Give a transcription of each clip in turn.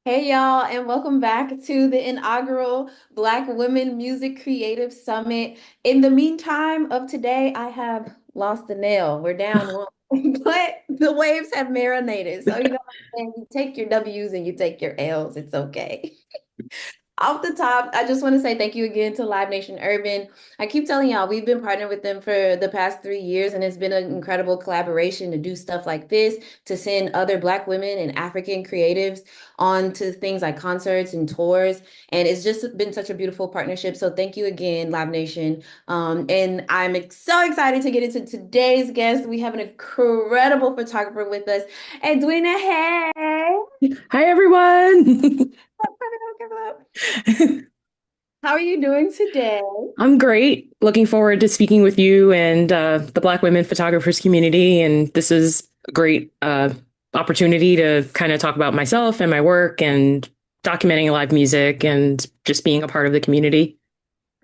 Hey y'all, and welcome back to the inaugural Black Women Music Creative Summit. In the meantime of today, I have lost the nail. We're down one, but the waves have marinated. So you know what I'm saying? You take your W's and you take your L's. It's okay. Off the top, I just want to say thank you again to Live Nation Urban. I keep telling y'all, we've been partnered with them for the past 3 years, and it's been an incredible collaboration to do stuff like this, to send other Black women and African creatives on to things like concerts and tours. And it's just been such a beautiful partnership. So thank you again, Live Nation. And so excited to get into today's guest. We have an incredible photographer with us, Edwina Hay. Hi, everyone. How are you doing today? I'm great. Looking forward to speaking with you and the Black women photographers community. And this is a great opportunity to kind of talk about myself and my work and documenting live music and just being a part of the community.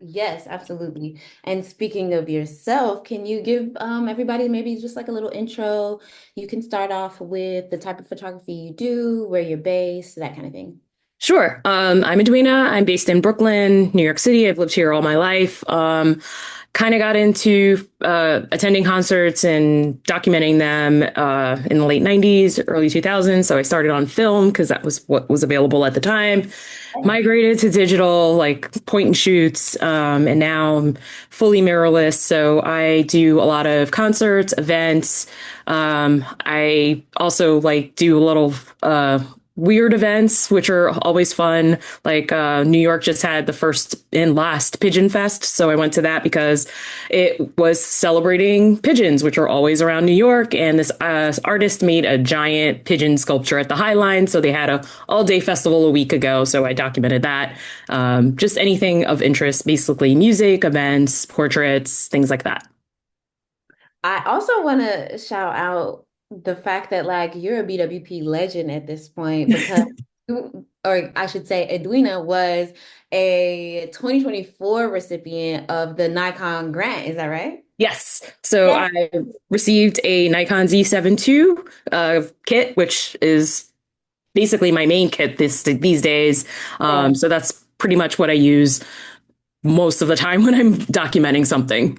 Yes, absolutely. And speaking of yourself, can you give everybody maybe just like a little intro? You can start off with the type of photography you do, where you're based, that kind of thing. Sure. I'm Edwina. I'm based in Brooklyn, New York City. I've lived here all my life. Kind of got into attending concerts and documenting them in the late 90s, early 2000s. So I started on film because that was what was available at the time. Migrated to digital, like point and shoots, and now I'm fully mirrorless. So I do a lot of concerts, events. I also like do a little weird events, which are always fun. Like New York just had the first and last Pigeon Fest. So I went to that because it was celebrating pigeons, which are always around New York. And this artist made a giant pigeon sculpture at the High Line. So they had a all day festival a week ago. So I documented that. Just anything of interest, basically music, events, portraits, things like that. I also want to shout out the fact that like you're a BWP legend at this point because or I should say Edwina was a 2024 recipient of the Nikon grant. Is that right? Yes. So Yes. I received a Nikon Z7 II kit, which is basically my main kit these days. So that's pretty much what I use most of the time when I'm documenting something.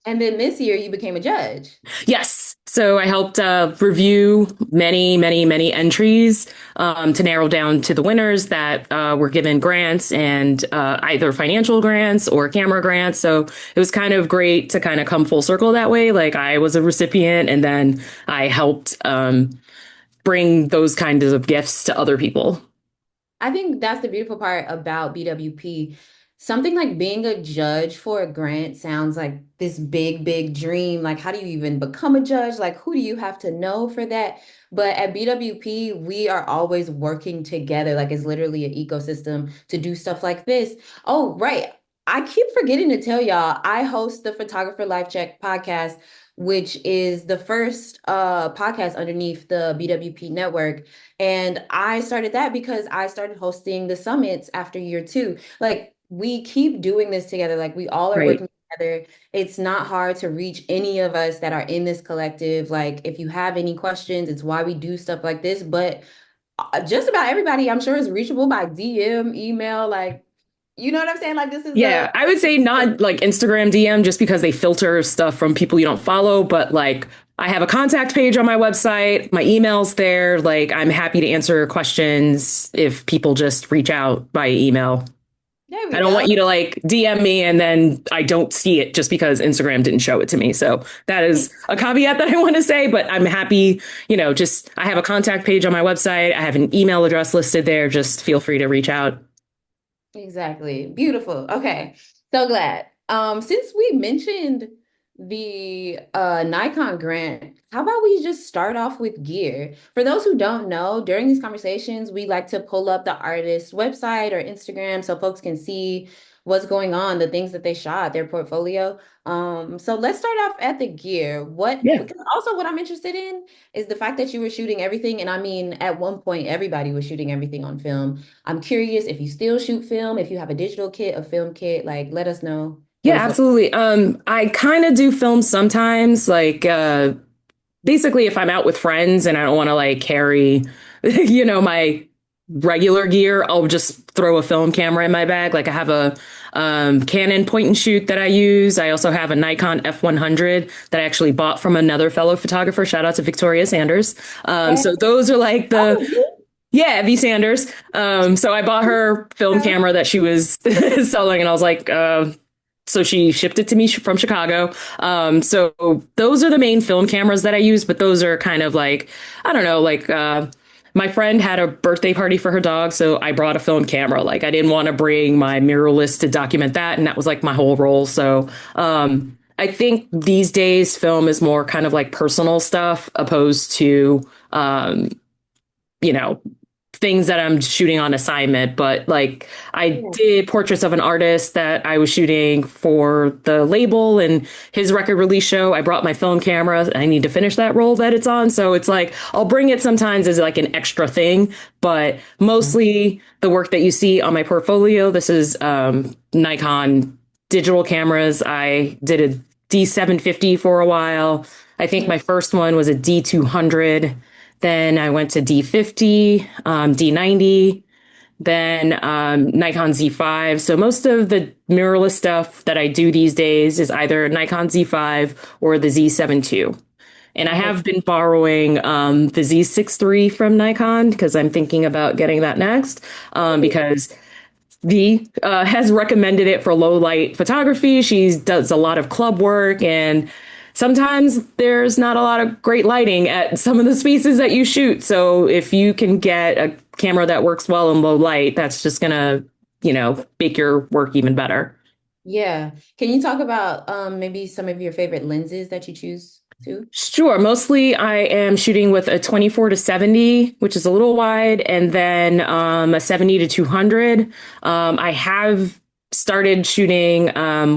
And then this year you became a judge. Yes. So I helped review many entries to narrow down to the winners that were given grants and either financial grants or camera grants. So it was kind of great to kind of come full circle that way. Like I was a recipient and then I helped bring those kinds of gifts to other people. I think that's the beautiful part about BWP. Something like being a judge for a grant sounds like this big dream. Like, how do you even become a judge? Like, who do you have to know for that? But at BWP, we are always working together. Like, it's literally an ecosystem to do stuff like this. Oh, right. I keep forgetting to tell y'all, I host the Photographer Life Check podcast, which is the first podcast underneath the BWP network. And I started that because I started hosting the summits after year two. Like we keep doing this together. Like we all are Right. working together. It's not hard to reach any of us that are in this collective. Like if you have any questions, it's why we do stuff like this. But just about everybody, I'm sure, is reachable by DM, email. Like, you know what I'm saying? Like this is the Yeah, I would say not like Instagram DM just because they filter stuff from people you don't follow, but like I have a contact page on my website, my email's there. Like I'm happy to answer questions if people just reach out by email. there I we don't go. want you to like DM me and then I don't see it just because Instagram didn't show it to me. So that is a caveat that I want to say, but I'm happy, just I have a contact page on my website. I have an email address listed there. Just feel free to reach out. Exactly. Beautiful. Okay. So glad. Since we mentioned the Nikon grant, how about we just start off with gear? For those who don't know, during these conversations, we like to pull up the artist's website or Instagram so folks can see what's going on, the things that they shot, their portfolio. So let's start off at the gear. Yeah. Because also what I'm interested in is the fact that you were shooting everything. And I mean, at one point, everybody was shooting everything on film. I'm curious if you still shoot film, if you have a digital kit, a film kit, like let us know what Yeah, it's like. absolutely. I kind of do film sometimes, like basically if I'm out with friends and I don't want to like carry, my regular gear, I'll just throw a film camera in my bag. Like I have a Canon point and shoot that I use. I also have a Nikon F100 that I actually bought from another fellow photographer. Shout out to Victoria Sanders. Okay. So those are like yeah, V Sanders. So I bought her film camera that she was selling, and I was like, so she shipped it to me from Chicago. So those are the main film cameras that I use, but those are kind of like, I don't know, like, my friend had a birthday party for her dog, so I brought a film camera. Like I didn't want to bring my mirrorless to document that, and that was like my whole role. So I think these days film is more kind of like personal stuff opposed to you know, things that I'm shooting on assignment. But like I Yeah. did portraits of an artist that I was shooting for the label and his record release show. I brought my film camera. I need to finish that role that it's on. So it's like I'll bring it sometimes as like an extra thing, but mostly the work that you see on my portfolio, this is Nikon digital cameras. I did a D750 for a while. I think my first one was a D200. Then I went to D50, D90, then Nikon Z5. So most of the mirrorless stuff that I do these days is either Nikon Z5 or the Z7 II. And I Okay. have been borrowing the Z6 III from Nikon because I'm thinking about getting that next because V has recommended it for low light photography. She does a lot of club work, and sometimes there's not a lot of great lighting at some of the spaces that you shoot. So if you can get a camera that works well in low light, that's just gonna, make your work even better. Yeah. Can you talk about maybe some of your favorite lenses that you choose to? Sure. Mostly I am shooting with a 24 to 70, which is a little wide, and then a 70 to 200. I have started shooting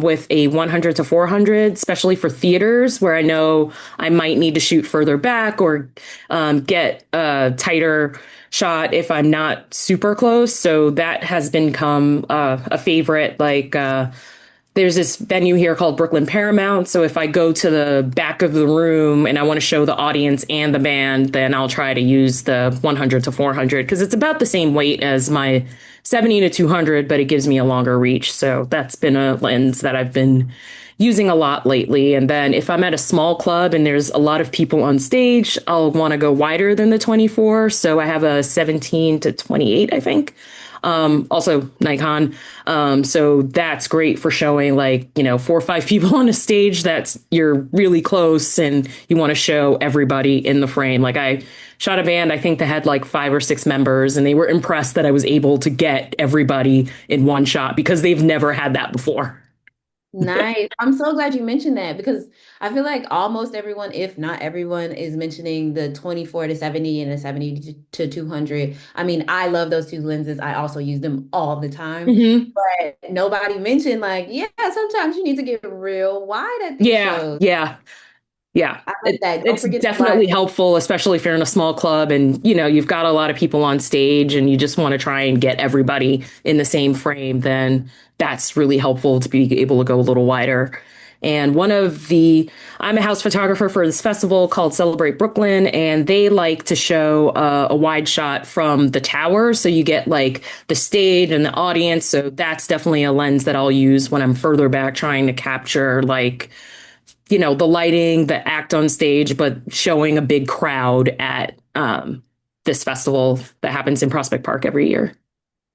with a 100 to 400, especially for theaters where I know I might need to shoot further back or get a tighter shot if I'm not super close. So that has become a favorite. Like, there's this venue here called Brooklyn Paramount. So if I go to the back of the room and I want to show the audience and the band, then I'll try to use the 100 to 400 because it's about the same weight as my 70 to 200, but it gives me a longer reach. So that's been a lens that I've been using a lot lately. And then if I'm at a small club and there's a lot of people on stage, I'll want to go wider than the 24. So I have a 17 to 28, I think. Also Nikon. So that's great for showing like, 4 or 5 people on a stage that's you're really close and you want to show everybody in the frame. Like I shot a band, I think that had like 5 or 6 members and they were impressed that I was able to get everybody in one shot because they've never had that before. Nice. I'm so glad you mentioned that because I feel like almost everyone, if not everyone, is mentioning the 24 to 70 and the 70 to 200. I mean, I love those two lenses. I also use them all the time. Hmm. But nobody mentioned like, yeah, sometimes you need to get real wide at these Yeah, shows. yeah. Yeah, I like that. Don't it's forget the definitely wide. helpful, especially if you're in a small club and you've got a lot of people on stage and you just want to try and get everybody in the same frame. Then that's really helpful to be able to go a little wider. And I'm a house photographer for this festival called Celebrate Brooklyn, and they like to show a wide shot from the tower, so you get like the stage and the audience. So that's definitely a lens that I'll use when I'm further back trying to capture like the lighting, the act on stage, but showing a big crowd at this festival that happens in Prospect Park every year.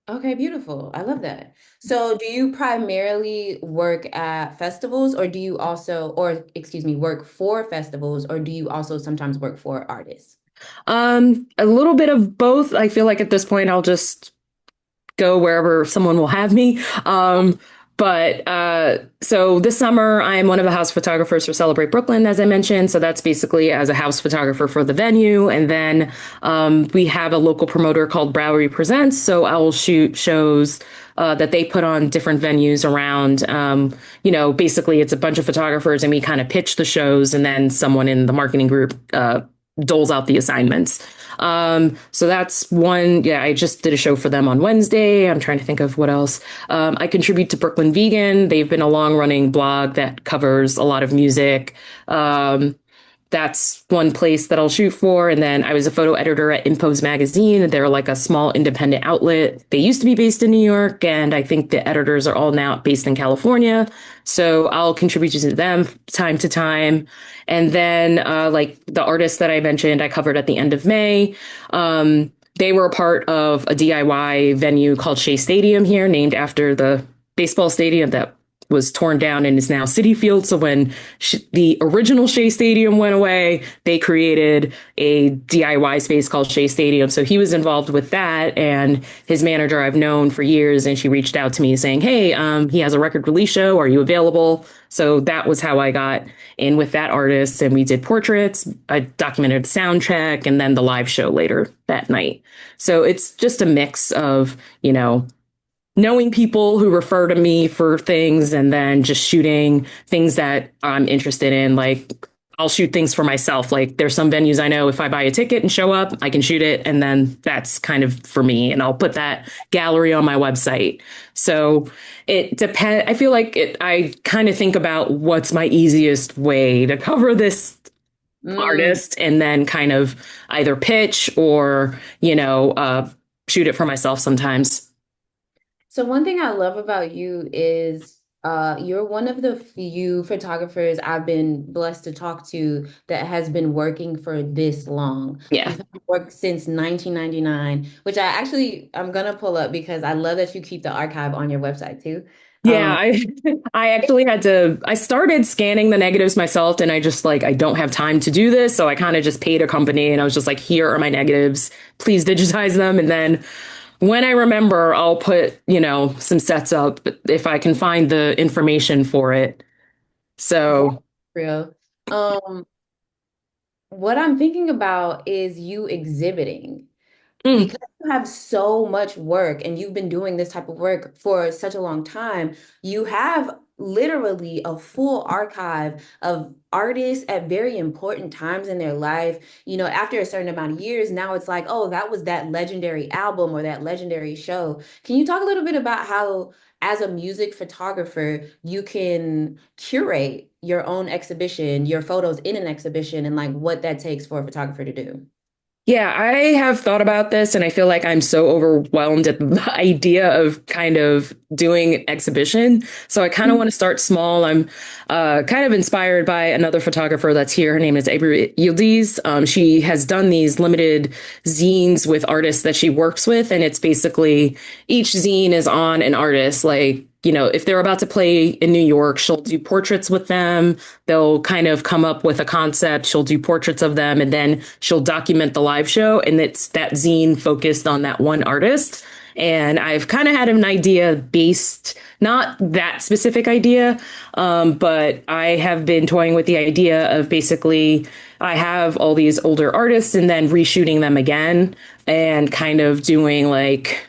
Okay, beautiful. I love that. So, do you primarily work at festivals or do you also, or excuse me, work for festivals or do you also sometimes work for artists? A little bit of both. I feel like at this point, I'll just go wherever someone will have me. But so this summer, I'm one of the house photographers for Celebrate Brooklyn, as I mentioned. So that's basically as a house photographer for the venue. And then we have a local promoter called Bowery Presents. So I'll shoot shows that they put on different venues around. Basically, it's a bunch of photographers and we kind of pitch the shows, and then someone in the marketing group doles out the assignments. So that's one. Yeah, I just did a show for them on Wednesday. I'm trying to think of what else. I contribute to BrooklynVegan. They've been a long running blog that covers a lot of music. that's one place that I'll shoot for. And then I was a photo editor at Impose Magazine. They're like a small independent outlet. They used to be based in New York, and I think the editors are all now based in California. So I'll contribute to them time to time. And then like the artists that I mentioned, I covered at the end of May. They were a part of a DIY venue called Shea Stadium here, named after the baseball stadium that was torn down and is now Citi Field. So when the original Shea Stadium went away, they created a DIY space called Shea Stadium. So he was involved with that, and his manager I've known for years, and she reached out to me saying, "Hey, he has a record release show. Are you available?" So that was how I got in with that artist, and we did portraits. I documented the sound check, and then the live show later that night. So it's just a mix of, knowing people who refer to me for things and then just shooting things that I'm interested in. Like I'll shoot things for myself. Like there's some venues I know if I buy a ticket and show up, I can shoot it. And then that's kind of for me. And I'll put that gallery on my website. So it depends. I feel like I kind of think about what's my easiest way to cover this artist and then kind of either pitch or, shoot it for myself sometimes. So one thing I love about you is you're one of the few photographers I've been blessed to talk to that has been working for this long. Yeah. You've worked since 1999, which I'm gonna pull up because I love that you keep the archive on your website too. Yeah, I actually I started scanning the negatives myself, and I just like, I don't have time to do this. So I kind of just paid a company and I was just like, here are my negatives, please digitize them. And then when I remember, I'll put, some sets up if I can find the information for it. So, Real. Um, what I'm thinking about is you exhibiting. mm, Because you have so much work and you've been doing this type of work for such a long time, you have literally a full archive of artists at very important times in their life. After a certain amount of years, now it's like, oh, that was that legendary album or that legendary show. Can you talk a little bit about how, as a music photographer, you can curate your own exhibition, your photos in an exhibition, and like what that takes for a photographer to do? yeah, I have thought about this and I feel like I'm so overwhelmed at the idea of kind of doing exhibition. So I kind of want to start small. I'm kind of inspired by another photographer that's here. Her name is Edwina Hay. She has done these limited zines with artists that she works with. And it's basically each zine is on an artist. Like, if they're about to play in New York, she'll do portraits with them. They'll kind of come up with a concept. She'll do portraits of them and then she'll document the live show. And it's that zine focused on that one artist. And I've kind of had an idea based, not that specific idea, but I have been toying with the idea of basically I have all these older artists and then reshooting them again and kind of doing like,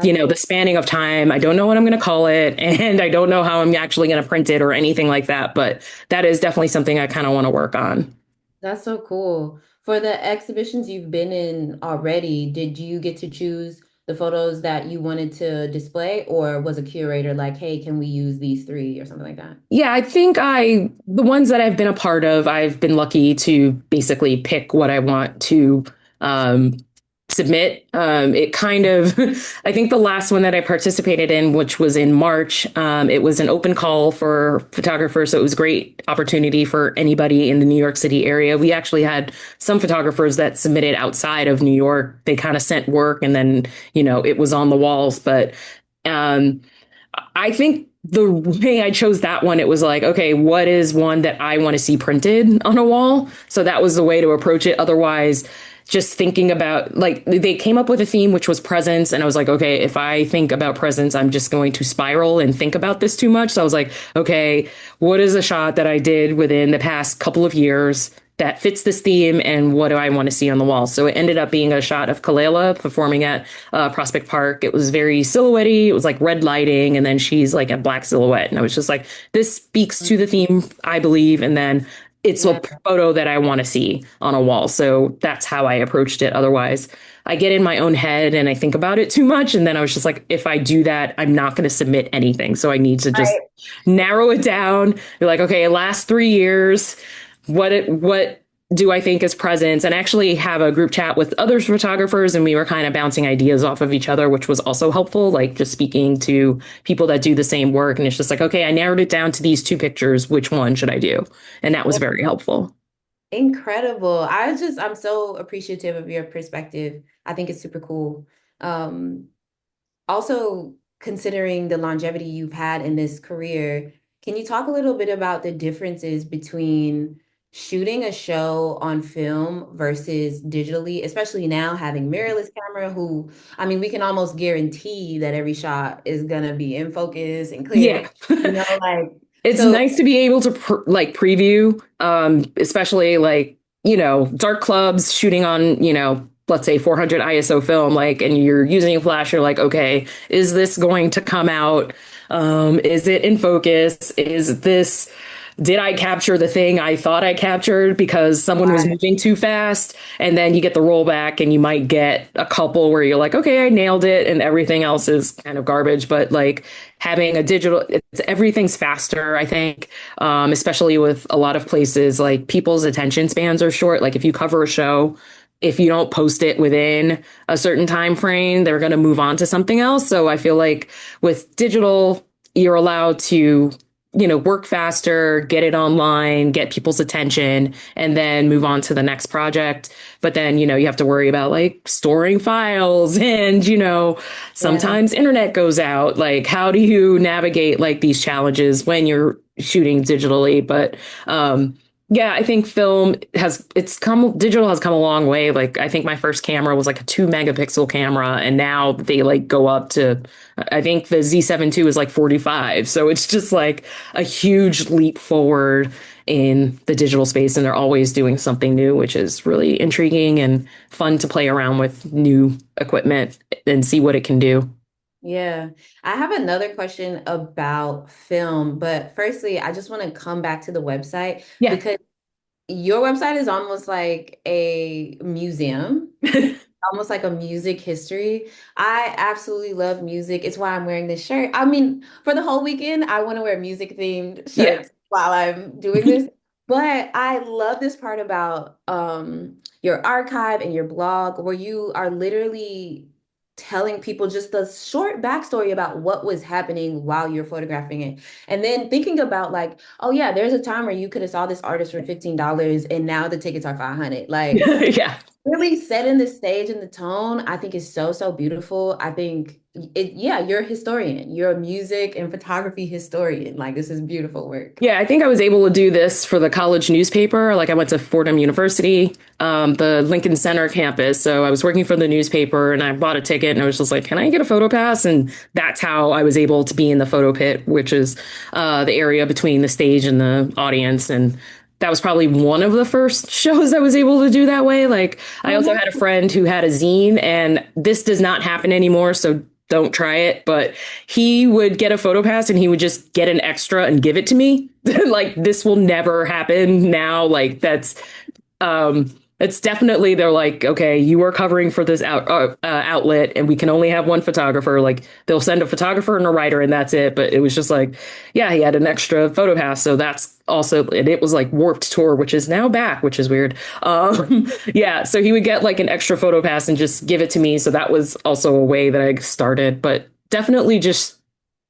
the spanning of time. I don't know what I'm going to call it, and I don't know how I'm actually going to print it or anything like that. But that is definitely something I kind of want to work on. That's so cool. For the exhibitions you've been in already, did you get to choose the photos that you wanted to display, or was a curator like, hey, can we use these three or something like that? Yeah, I think the ones that I've been a part of, I've been lucky to basically pick what I want to um, submit. It kind of, I think the last one that I participated in, which was in March, it was an open call for photographers. So it was a great opportunity for anybody in the New York City area. We actually had some photographers that submitted outside of New York. They kind of sent work and then, it was on the walls. But um, I think the way I chose that one, it was like, okay, what is one that I want to see printed on a wall? So that was the way to approach it. Otherwise, just thinking about like they came up with a theme, which was presence. And I was like, okay, if I think about presence, I'm just going to spiral and think about this too much. So I was like, okay, what is a shot that I did within the past couple of years that fits this theme and what do I want to see on the wall? So it ended up being a shot of Kalela performing at Prospect Park. It was very silhouette-y. It was like red lighting. And then she's like a black silhouette. And I was just like, this speaks to the theme, I believe. And then it's a photo that I want to see on a wall. So that's how I approached it. Otherwise, I get in my own head and I think about it too much. And then I was just like, if I do that, I'm not going to submit anything. So I need to just narrow it down. Be like, okay, last 3 years, what do I think is present, and actually have a group chat with other photographers, and we were kind of bouncing ideas off of each other, which was also helpful, like just speaking to people that do the same work. And it's just like, okay, I narrowed it down to these two pictures. Which one should I do? And that was very helpful. Incredible. I'm so appreciative of your perspective. I think it's super cool. Um, Also, considering the longevity you've had in this career, can you talk a little bit about the differences between shooting a show on film versus digitally, especially now having mirrorless camera, who, I mean, we can almost guarantee that every shot is gonna be in focus and clear, Yeah. like, It's so, nice to be able to like preview, especially like, dark clubs shooting on, let's say 400 ISO film, like, and you're using a flash, you're like, okay, is this going to come out? Is it in focus? Did I capture the thing I thought I captured because someone was right, moving too fast? And then you get the rollback and you might get a couple where you're like, okay, I nailed it, and everything else is kind of garbage. But like having a digital, everything's faster, I think, especially with a lot of places, like people's attention spans are short. Like if you cover a show, if you don't post it within a certain time frame, they're going to move on to something else. So I feel like with digital, you're allowed to work faster, get it online, get people's attention, and then move on to the next project. But then, you have to worry about like storing files and, yeah. sometimes internet goes out. Like, how do you navigate like these challenges when you're shooting digitally? But, yeah, I think digital has come a long way. Like, I think my first camera was like a 2 megapixel camera, and now they like go up to, I think the Z7 II is like 45. So it's just like a huge leap forward in the digital space. And they're always doing something new, which is really intriguing and fun to play around with new equipment and see what it can do. Yeah, I have another question about film, but firstly, I just want to come back to the website Yeah. because your website is almost like a museum, almost like a music history. I absolutely love music. It's why I'm wearing this shirt. I mean, for the whole weekend, I want to wear music themed Yeah. shirts while I'm doing this. But I love this part about your archive and your blog where you are literally telling people just the short backstory about what was happening while you're photographing it. And then thinking about like, oh yeah, there's a time where you could have saw this artist for $15 and now the tickets are 500. Like Yeah. really setting the stage and the tone, I think is so, so beautiful. I think yeah, you're a historian. You're a music and photography historian. Like this is beautiful work. Yeah, I think I was able to do this for the college newspaper. Like I went to Fordham University, the Lincoln Center campus. So I was working for the newspaper and I bought a ticket and I was just like, can I get a photo pass? And that's how I was able to be in the photo pit, which is the area between the stage and the audience. And that was probably one of the first shows I was able to do that way. Like I Oh also no. had a friend who had a zine, and this does not happen anymore. So don't try it, but he would get a photo pass and he would just get an extra and give it to me. Like this will never happen now. Like it's definitely, they're like, okay, you are covering for this outlet and we can only have one photographer. Like they'll send a photographer and a writer and that's it. But it was just like, yeah, he had an extra photo pass. So that's also, and it was like Warped Tour, which is now back, which is weird. Yeah. So he would get like an extra photo pass and just give it to me. So that was also a way that I started, but definitely just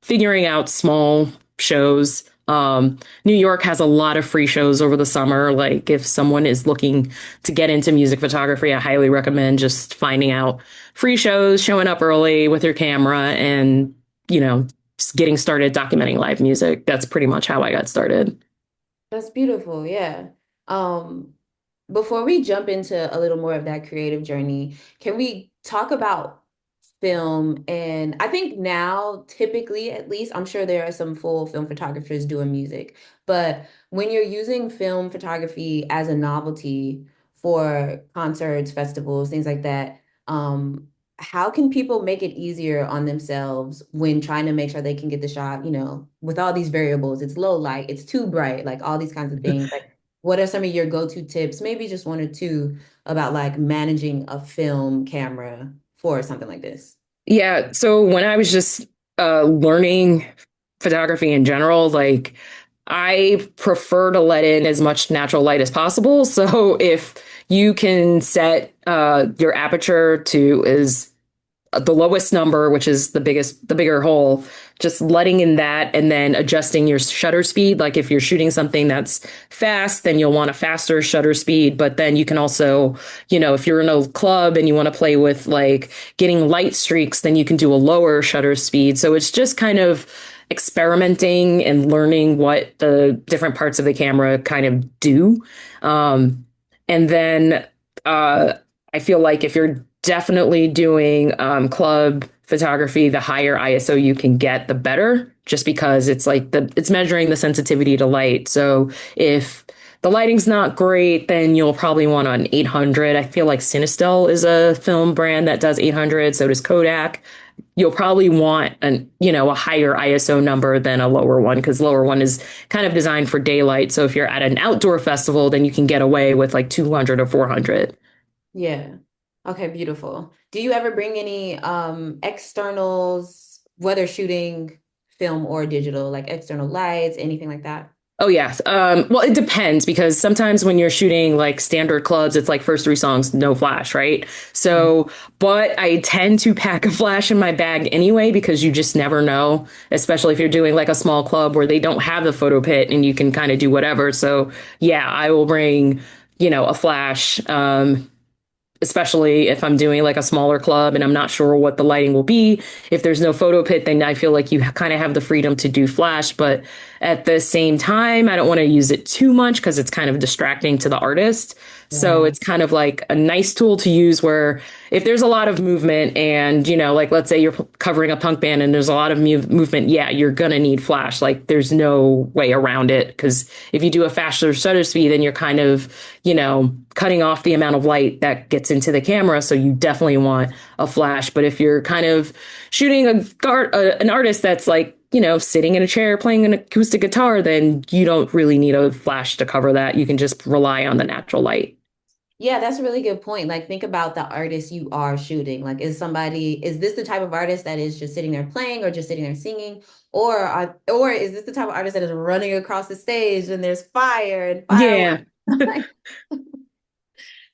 figuring out small shows. New York has a lot of free shows over the summer. Like if someone is looking to get into music photography, I highly recommend just finding out free shows, showing up early with your camera and, just getting started documenting live music. That's pretty much how I got started. That's beautiful. Yeah. Um, Before we jump into a little more of that creative journey, can we talk about film? And I think now, typically, at least, I'm sure there are some full film photographers doing music, but when you're using film photography as a novelty for concerts, festivals, things like that, how can people make it easier on themselves when trying to make sure they can get the shot, with all these variables? It's low light, it's too bright, like all these kinds of things. Like, what are some of your go-to tips? Maybe just one or two about like managing a film camera for something like this. Yeah. So when I was just learning photography in general, like I prefer to let in as much natural light as possible. So if you can set your aperture to is the lowest number, which is the bigger hole, just letting in that and then adjusting your shutter speed. Like if you're shooting something that's fast, then you'll want a faster shutter speed. But then you can also, if you're in a club and you want to play with like getting light streaks, then you can do a lower shutter speed. So it's just kind of experimenting and learning what the different parts of the camera kind of do. And then I feel like if you're definitely doing club photography, the higher ISO you can get, the better, just because it's measuring the sensitivity to light. So if the lighting's not great, then you'll probably want an 800. I feel like Cinestel is a film brand that does 800. So does Kodak. You'll probably want a higher ISO number than a lower one, because lower one is kind of designed for daylight. So if you're at an outdoor festival, then you can get away with like 200 or 400. Yeah. Okay, beautiful. Do you ever bring any externals, whether shooting film or digital, like external lights, anything like that? Oh yeah. Well, it depends, because sometimes when you're shooting like standard clubs, it's like first three songs, no flash, right? So, but I tend to pack a flash in my bag anyway, because you just never know, especially if you're doing like a small club where they don't have the photo pit and you can kind of do whatever. So yeah, I will bring, a flash. Especially if I'm doing like a smaller club and I'm not sure what the lighting will be. If there's no photo pit, then I feel like you kind of have the freedom to do flash. But at the same time, I don't want to use it too much because it's kind of distracting to the artist. So it's kind of like a nice tool to use where if there's a lot of movement and, like let's say you're covering a punk band and there's a lot of movement, yeah, you're going to need flash. Like there's no way around it, because if you do a faster shutter speed, then you're kind of, cutting off the amount of light that gets into the camera. So you definitely want a flash. But if you're kind of shooting an artist that's like, sitting in a chair playing an acoustic guitar, then you don't really need a flash to cover that. You can just rely on the natural light. Yeah, that's a really good point. Like, think about the artist you are shooting. Like, is this the type of artist that is just sitting there playing or just sitting there singing? Or is this the type of artist that is running across the stage and there's fire and fireworks? Yeah.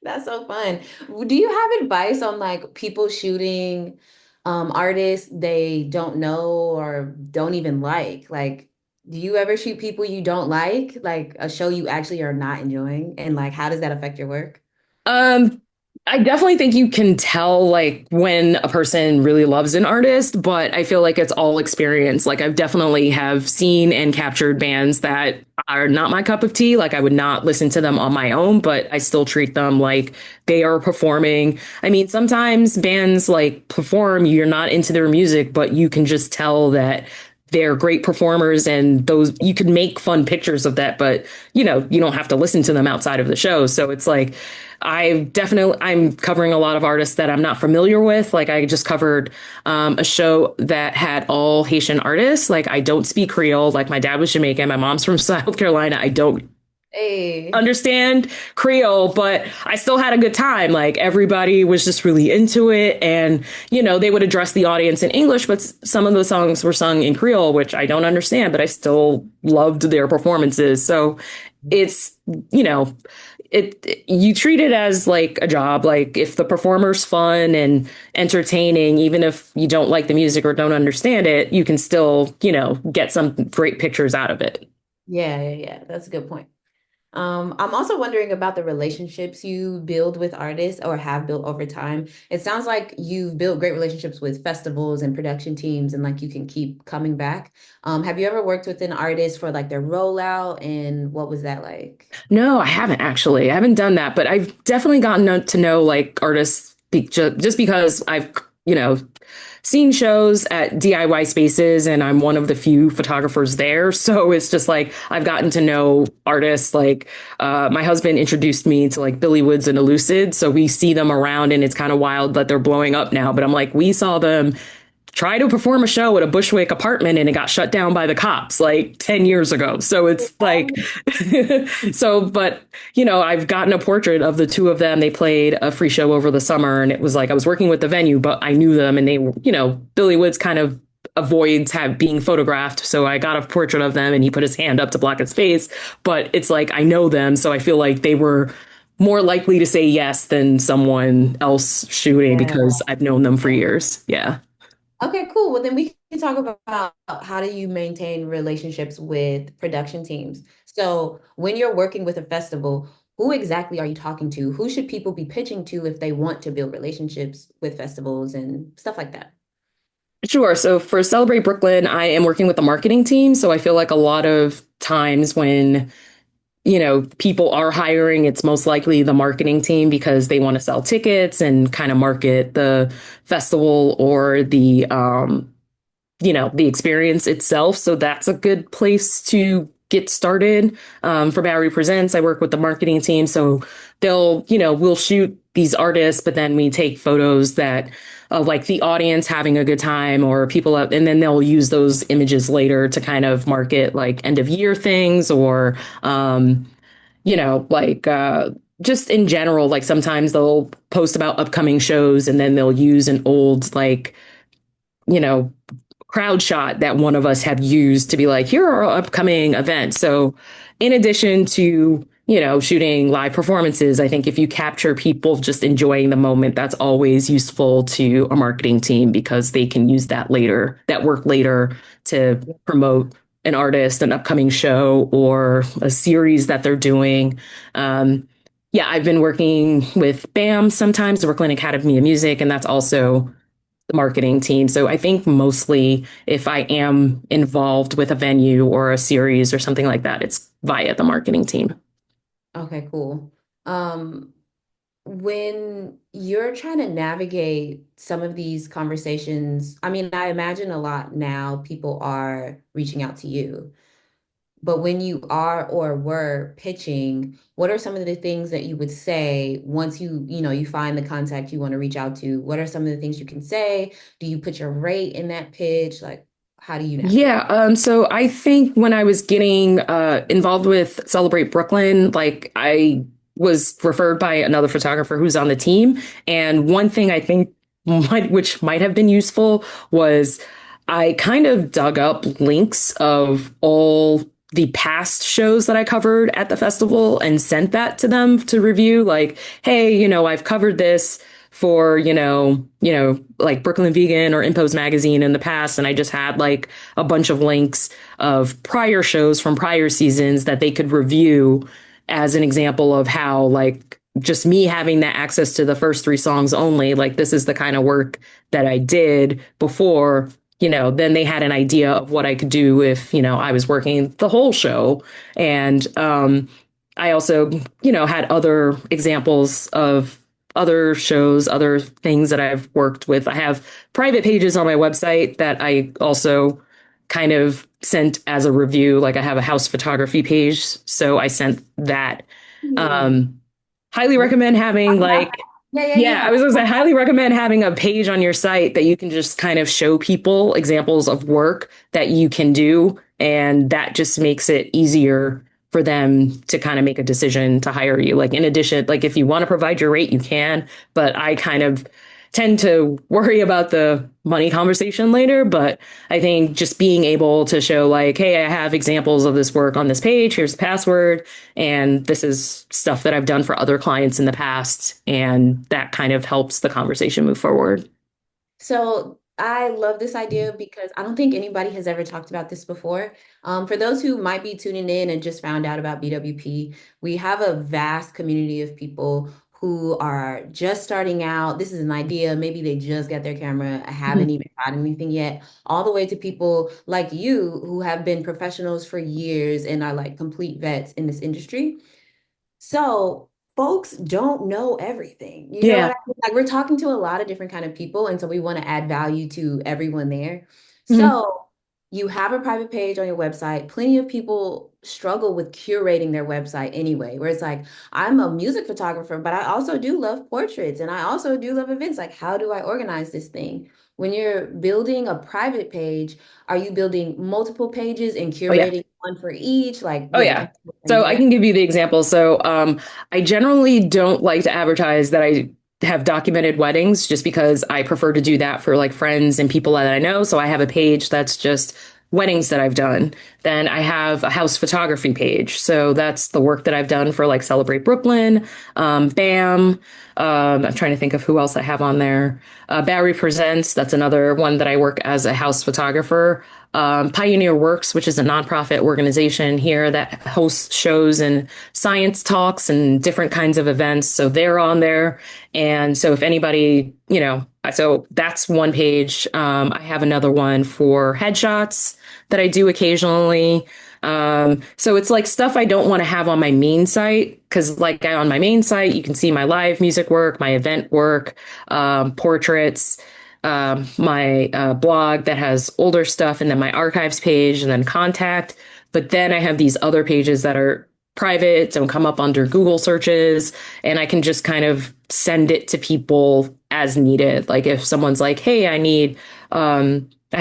That's so fun. Do you have advice on like people shooting artists they don't know or don't even like? Like, do you ever shoot people you don't like a show you actually are not enjoying? And like, how does that affect your work? Um, I definitely think you can tell like when a person really loves an artist, but I feel like it's all experience. Like I've definitely have seen and captured bands that are not my cup of tea. Like I would not listen to them on my own, but I still treat them like they are performing. I mean, sometimes bands like perform, you're not into their music, but you can just tell that they're great performers, and those you can make fun pictures of that, but you don't have to listen to them outside of the show. So it's like I'm covering a lot of artists that I'm not familiar with. Like I just covered a show that had all Haitian artists. Like I don't speak Creole. Like my dad was Jamaican, my mom's from South Carolina. I don't Hey. understand Creole, but I still had a good time. Like everybody was just really into it. And, they would address the audience in English, but some of the songs were sung in Creole, which I don't understand, but I still loved their performances. So it's, you treat it as like a job. Like if the performer's fun and entertaining, even if you don't like the music or don't understand it, you can still, get some great pictures out of it. Yeah. That's a good point. I'm also wondering about the relationships you build with artists or have built over time. It sounds like you've built great relationships with festivals and production teams, and like you can keep coming back. Have you ever worked with an artist for like their rollout, and what was that like? No, I haven't actually. I haven't done that, but I've definitely gotten to know like artists just because I've, seen shows at DIY spaces and I'm one of the few photographers there. So it's just like I've gotten to know artists. Like my husband introduced me to like Billy Woods and Elucid. So we see them around and it's kind of wild that they're blowing up now. But I'm like, we saw them try to perform a show at a Bushwick apartment and it got shut down by the cops like 10 years ago. So it's like, but I've gotten a portrait of the two of them. They played a free show over the summer and it was like, I was working with the venue, but I knew them and they were, Billy Woods kind of avoids being photographed. So I got a portrait of them and he put his hand up to block his face. But it's like I know them, so I feel like they were more likely to say yes than someone else shooting Yeah. because I've known them for years. Yeah. Okay, cool. Well, then we can talk about how do you maintain relationships with production teams. So when you're working with a festival, who exactly are you talking to? Who should people be pitching to if they want to build relationships with festivals and stuff like that? Sure. So for Celebrate Brooklyn, I am working with the marketing team. So I feel like a lot of times when people are hiring, it's most likely the marketing team because they want to sell tickets and kind of market the festival or the experience itself. So that's a good place to get started. For Bowery Presents, I work with the marketing team. So we'll shoot these artists, but then we take photos that of like the audience having a good time or people up, and then they'll use those images later to kind of market like end of year things or, like, just in general, like sometimes they'll post about upcoming shows and then they'll use an old, like, you know, crowd shot that one of us have used to be like, here are our upcoming events. So in addition to, shooting live performances, I think if you capture people just enjoying the moment, that's always useful to a marketing team because they can use that work later to promote an artist, an upcoming show, or a series that they're doing. Yeah, I've been working with BAM sometimes, the Brooklyn Academy of Music, and that's also the marketing team. So I think mostly if I am involved with a venue or a series or something like that, it's via the marketing team. Okay, cool. Um, when you're trying to navigate some of these conversations, I mean, I imagine a lot now people are reaching out to you. But when you are or were pitching, what are some of the things that you would say once you find the contact you want to reach out to? What are some of the things you can say? Do you put your rate in that pitch? Like, how do you navigate? Yeah, so I think when I was getting involved with Celebrate Brooklyn, like I was referred by another photographer who's on the team. And one thing I think which might have been useful was I kind of dug up links of all the past shows that I covered at the festival and sent that to them to review. Like, hey, I've covered this for, like Brooklyn Vegan or Impose Magazine in the past. And I just had like a bunch of links of prior shows from prior seasons that they could review as an example of how, like, just me having that access to the first three songs only, like, this is the kind of work that I did before. Then they had an idea of what I could do if, I was working the whole show. And I also, had other examples of other shows, other things that I've worked with. I have private pages on my website that I also kind of sent as a review. Like I have a house photography page. So I sent that. Hmm. Um, Highly recommend having like, Yeah, yeah, yeah, yeah. I was gonna say, highly recommend having a page on your site that you can just kind of show people examples of work that you can do. And that just makes it easier for them to kind of make a decision to hire you. Like, in addition, like if you want to provide your rate, you can, but I kind of tend to worry about the money conversation later. But I think just being able to show, like, hey, I have examples of this work on this page, here's the password, and this is stuff that I've done for other clients in the past. And that kind of helps the conversation move forward. So I love this idea because I don't think anybody has ever talked about this before. For those who might be tuning in and just found out about BWP, we have a vast community of people who are just starting out. This is an idea. Maybe they just got their camera, haven't even shot anything yet, all the way to people like you who have been professionals for years and are like complete vets in this industry. So folks don't know everything. You know what Yeah. I mean? Like we're talking to a lot of different kind of people, and so we want to add value to everyone there. Mhm. So you have a private page on your website. Plenty of people struggle with curating their website anyway, where it's like, I'm a music photographer, but I also do love portraits and I also do love events. Like, how do I organize this thing? When you're building a private page, are you building multiple pages and Oh, yeah. curating one for each? Like, Oh, yeah, yeah. give me an So I idea. can give you the example. So I generally don't like to advertise that I have documented weddings just because I prefer to do that for like friends and people that I know. So I have a page that's just weddings that I've done. Then I have a house photography page. So that's the work that I've done for like Celebrate Brooklyn, BAM. I'm trying to think of who else I have on there. Bowery Presents, that's another one that I work as a house photographer. Pioneer Works, which is a nonprofit organization here that hosts shows and science talks and different kinds of events. So they're on there. And so if anybody, so that's one page. I have another one for headshots that I do occasionally. So it's like stuff I don't want to have on my main site because, like, on my main site, you can see my live music work, my event work, portraits, my blog that has older stuff, and then my archives page, and then contact. But then I have these other pages that are private, don't come up under Google searches, and I can just kind of send it to people as needed. Like if someone's like, "Hey, I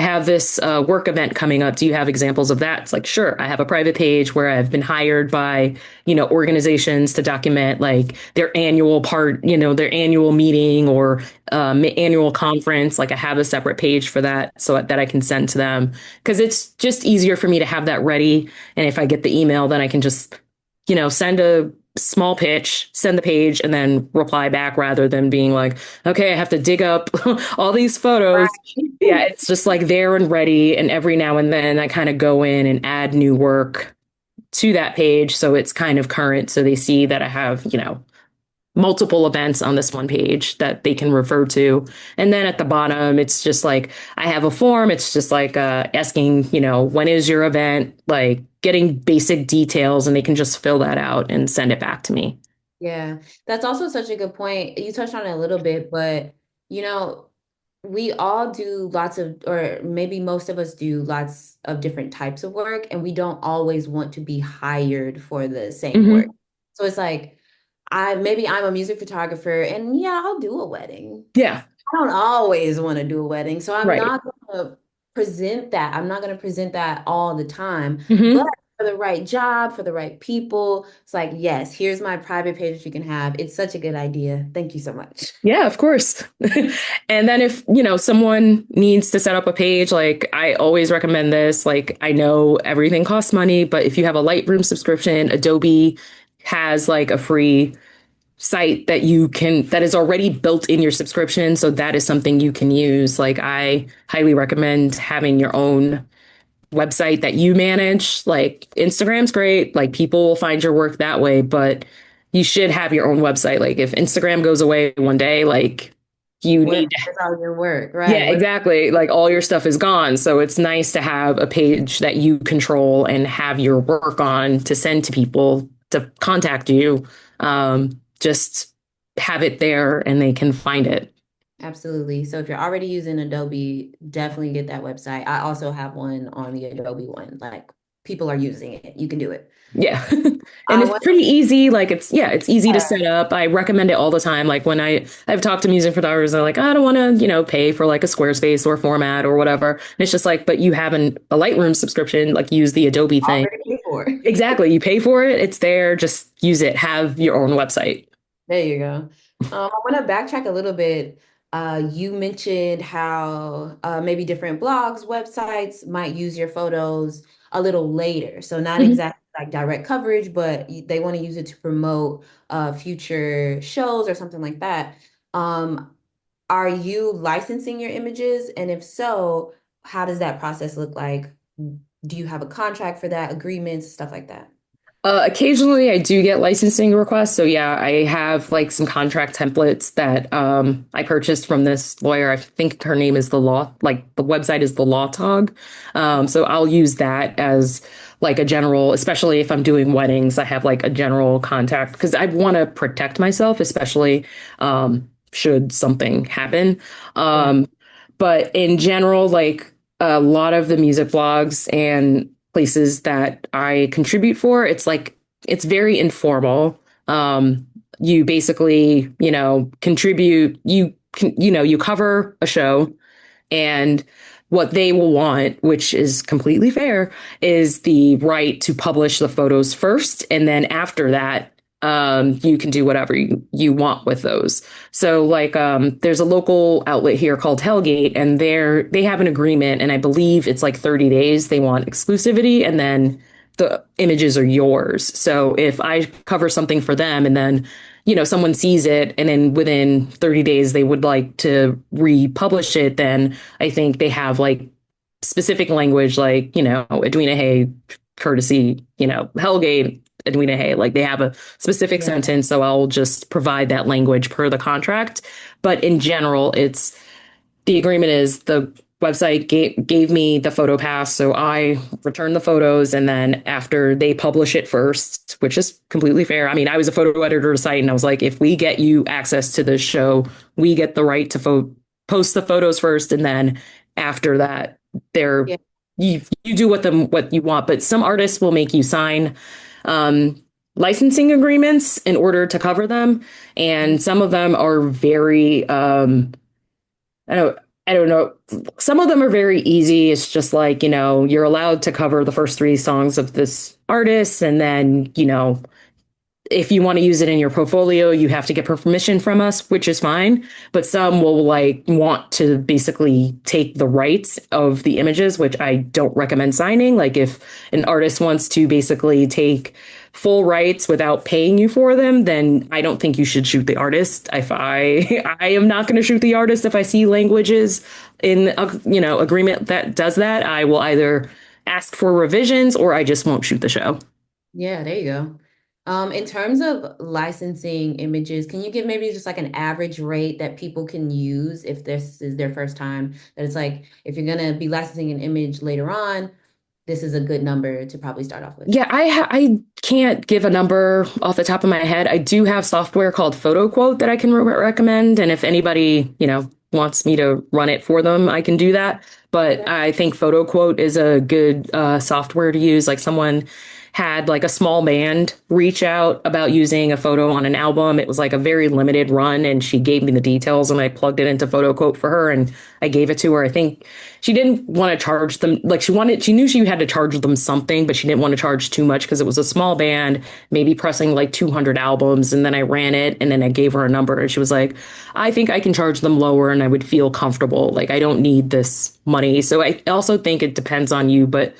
have this work event coming up. Do you have examples of that?" It's like, sure. I have a private page where I've been hired by, organizations to document like their annual their annual meeting or annual conference. Like I have a separate page for that so that I can send to them because it's just easier for me to have that ready. And if I get the email, then I can just, send a small pitch, send the page, and then reply back rather than being like, okay, I have to dig up all these photos. Right. Yeah, it's just like there and ready. And every now and then I kind of go in and add new work to that page. So it's kind of current. So they see that I have, multiple events on this one page that they can refer to. And then at the bottom, it's just like I have a form. It's just like asking, when is your event? Like getting basic details, and they can just fill that out and send it back to me. Yeah, that's also such a good point. You touched on it a little bit, but you know, we all do lots of, or maybe most of us do lots of different types of work, and we don't always want to be hired for the same work. Hmm. So it's like, I'm a music photographer, and yeah, I'll do a wedding. Yeah, I don't always want to do a wedding, so I'm right. not going to present that. I'm not going to present that all the time. But Hmm. for the right job, for the right people, it's like, yes, here's my private page that you can have. It's such a good idea. Thank you so much. Yeah, of course. And then if, someone needs to set up a page, like I always recommend this. Like I know everything costs money, but if you have a Lightroom subscription, Adobe has like a free site that is already built in your subscription. So that is something you can use. Like I highly recommend having your own website that you manage. Like Instagram's great, like people will find your work that way, but you should have your own website. Like if Instagram goes away one day, like you need to, Where's all your work, yeah, right? Where exactly. Like all your stuff is gone. So it's nice to have a page that you control and have your work on to send to people to contact you. Just have it there and they can find it. Absolutely. So if you're already using Adobe, definitely get that website. I also have one on the Adobe one. Like people are using it. You can do it. Yeah. And I it's want pretty easy. Like it's easy to set up. I recommend it all the time. Like when I've talked to music photographers, they're like, I don't want to, pay for like a Squarespace or format or whatever. And it's just like, but you have a Lightroom subscription, like use the Adobe thing. already pay for. Exactly. You pay for it. It's there. Just use it. Have your own website. There you go. I want to backtrack a little bit. You mentioned how maybe different blogs, websites might use your photos a little later. So not Mhm. exactly like direct coverage, but they want to use it to promote future shows or something like that. Um, are you licensing your images? And if so, how does that process look like? Do you have a contract for that, agreements, stuff like that? Occasionally, I do get licensing requests. So yeah, I have like some contract templates that I purchased from this lawyer. I think her name is the law. Like the website is the Law Tog. So I'll use that as like a general, especially if I'm doing weddings. I have like a general contact because I want to protect myself, especially should something happen. Right. Um, but in general, like a lot of the music blogs and places that I contribute for, it's very informal. You basically, contribute, you cover a show and what they will want, which is completely fair, is the right to publish the photos first. And then after that, you can do whatever you want with those. So like there's a local outlet here called Hellgate, and they have an agreement, and I believe it's like 30 days they want exclusivity, and then the images are yours. So if I cover something for them and then someone sees it and then within 30 days they would like to republish it, then I think they have like specific language like, Edwina Hay, courtesy, Hellgate, Edwina Hay. Like they have a specific Yeah. sentence, so I'll just provide that language per the contract. But in general, it's the agreement is the website gave me the photo pass, so I return the photos, and then after they publish it first, which is completely fair. I mean, I was a photo editor of the site, and I was like, if we get you access to this show, we get the right to post the photos first, and then after that, they're Yeah. you do what you want. But some artists will make you sign um, licensing agreements in order to cover them, and some of them are very I don't I don't know. Some of them are very easy. It's just like, you're allowed to cover the first three songs of this artist, and then, if you want to use it in your portfolio, you have to get permission from us, which is fine. But some will like want to basically take the rights of the images, which I don't recommend signing. Like if an artist wants to basically take full rights without paying you for them, then I don't think you should shoot the artist. If I am not going to shoot the artist if I see languages in a, agreement that does that, I will either ask for revisions or I just won't shoot the show. Yeah, there you go. In terms of licensing images, can you give maybe just like an average rate that people can use if this is their first time? That it's like if you're gonna be licensing an image later on, this is a good number to probably start off with. Yeah, I can't give a number off the top of my head. I do have software called Photo Quote that I can recommend, and if anybody, wants me to run it for them, I can do that. But I think Photo Quote is a good software to use. Like someone had like a small band reach out about using a photo on an album. It was like a very limited run, and she gave me the details, and I plugged it into Photo Quote for her, and I gave it to her. I think she didn't want to charge them, like she knew she had to charge them something, but she didn't want to charge too much because it was a small band, maybe pressing like 200 albums. And then I ran it, and then I gave her a number, and she was like, I think I can charge them lower and I would feel comfortable. Like I don't need this money. So I also think it depends on you, but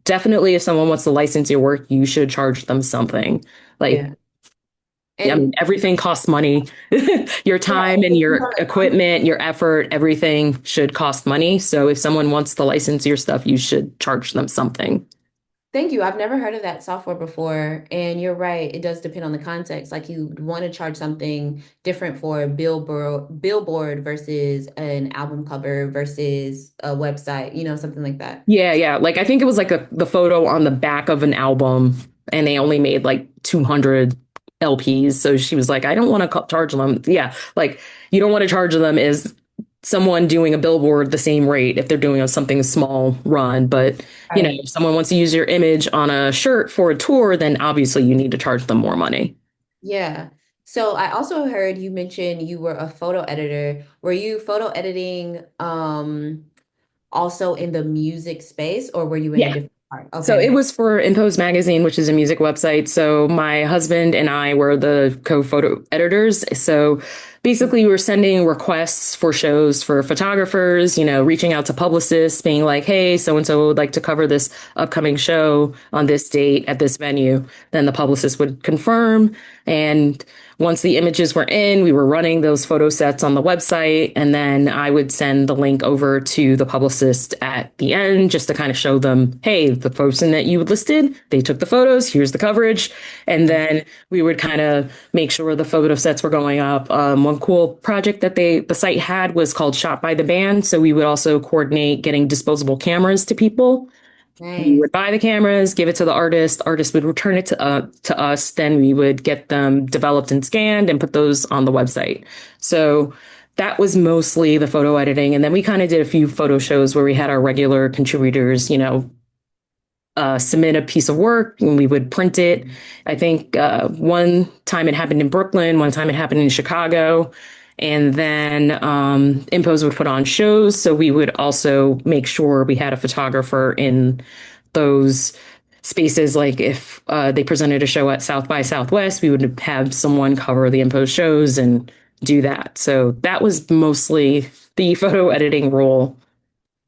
definitely if someone wants to license your work, you should charge them something. Like, Yeah. I mean, And everything costs money. Your yeah, time and your equipment, your effort, everything should cost money. So if someone wants to license your stuff, you should charge them something. thank you. I've never heard of that software before. And you're right, it does depend on the context. Like you want to charge something different for a billboard versus an album cover versus a website, something like that. Yeah, yeah. Like I think it was like the photo on the back of an album, and they only made like 200 LPs. So she was like, I don't want to charge them. Yeah, like you don't want to charge them as someone doing a billboard the same rate if they're doing something small run. But Right. if someone wants to use your image on a shirt for a tour, then obviously you need to charge them more money. Yeah. So I also heard you mention you were a photo editor. Were you photo editing also in the music space or were you in a Yeah. different part? So it Okay. was for Impose Magazine, which is a music website. So my husband and I were the co-photo editors. So basically, we were sending requests for shows for photographers, reaching out to publicists, being like, hey, so and so would like to cover this upcoming show on this date at this venue. Then the publicist would confirm. And once the images were in, we were running those photo sets on the website. And then I would send the link over to the publicist at the end just to kind of show them, hey, the person that you listed, they took the photos, here's the coverage. And then we would kind of make sure the photo sets were going up. One cool project that the site had was called Shot by the Band. So we would also coordinate getting disposable cameras to people. We Nice. would buy the cameras, give it to the artist. Artist would return it to us. Then we would get them developed and scanned and put those on the website. So that was mostly the photo editing. And then we kind of did a few photo shows where we had our regular contributors, submit a piece of work and we would print it. I think one time it happened in Brooklyn, one time it happened in Chicago. And then Impose would put on shows. So we would also make sure we had a photographer in those spaces like if they presented a show at South by Southwest, we would have someone cover the imposed shows and do that. So that was mostly the photo editing role.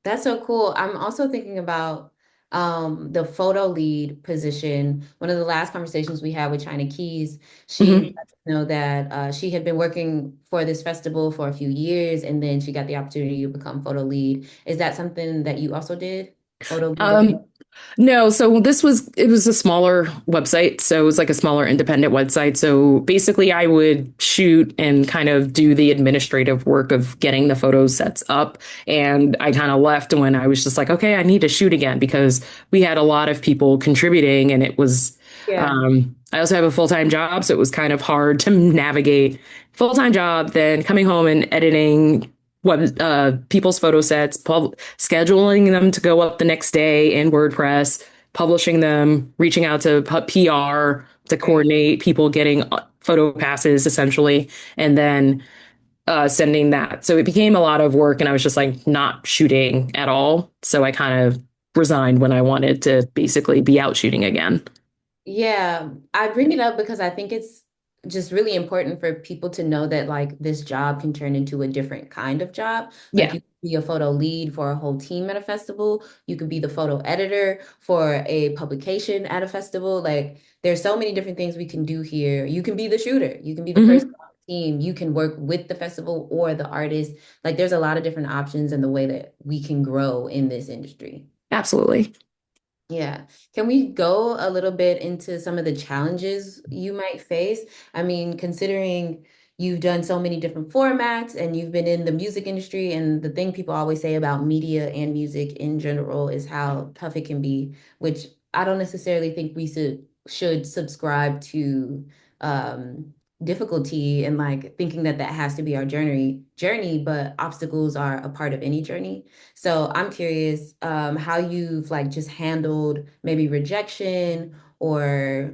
That's so cool. I'm also thinking about the photo lead position. One of the last conversations we had with China Keys, she Mhm. let us know that she had been working for this festival for a few years, and then she got the opportunity to become photo lead. Is that something that you also did? Photo lead of Um, no, so it was a smaller website. So it was like a smaller independent website. So basically I would shoot and kind of do the administrative work of getting the photo sets up. And I kind of left when I was just like, okay, I need to shoot again because we had a lot of people contributing and it was, Yeah. I also have a full-time job. So it was kind of hard to navigate full-time job, then coming home and editing people's photo sets, scheduling them to go up the next day in WordPress, publishing them, reaching out to PR to Right. coordinate people getting photo passes essentially, and then sending that. So it became a lot of work, and I was just like not shooting at all. So I kind of resigned when I wanted to basically be out shooting again. Yeah, I bring it up because I think it's just really important for people to know that like this job can turn into a different kind of job. Like Yeah. you could be a photo lead for a whole team at a festival. You could be the photo editor for a publication at a festival. Like there's so many different things we can do here. You can be the shooter. You can be the person Hmm. on the team. You can work with the festival or the artist. Like there's a lot of different options in the way that we can grow in this industry. Absolutely. Yeah. Can we go a little bit into some of the challenges you might face? I mean, considering you've done so many different formats and you've been in the music industry, and the thing people always say about media and music in general is how tough it can be, which I don't necessarily think we should subscribe to difficulty and like thinking that that has to be our journey, but obstacles are a part of any journey. So I'm curious how you've like just handled maybe rejection or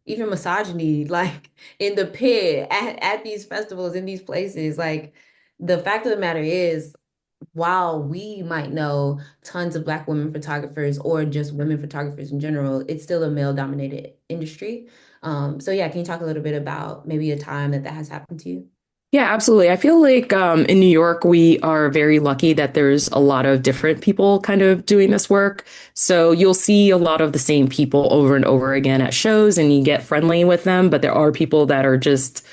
even misogyny, like in the pit at these festivals, in these places. Like the fact of the matter is, while we might know tons of Black women photographers or just women photographers in general, it's still a male-dominated industry. So yeah, can you talk a little bit about maybe a time that that has happened to you? Yeah, absolutely. I feel like in New York, we are very lucky that there's a lot of different people kind of doing this work. So you'll see a lot of the same people over and over again at shows and you get friendly with them. But there are people that are just,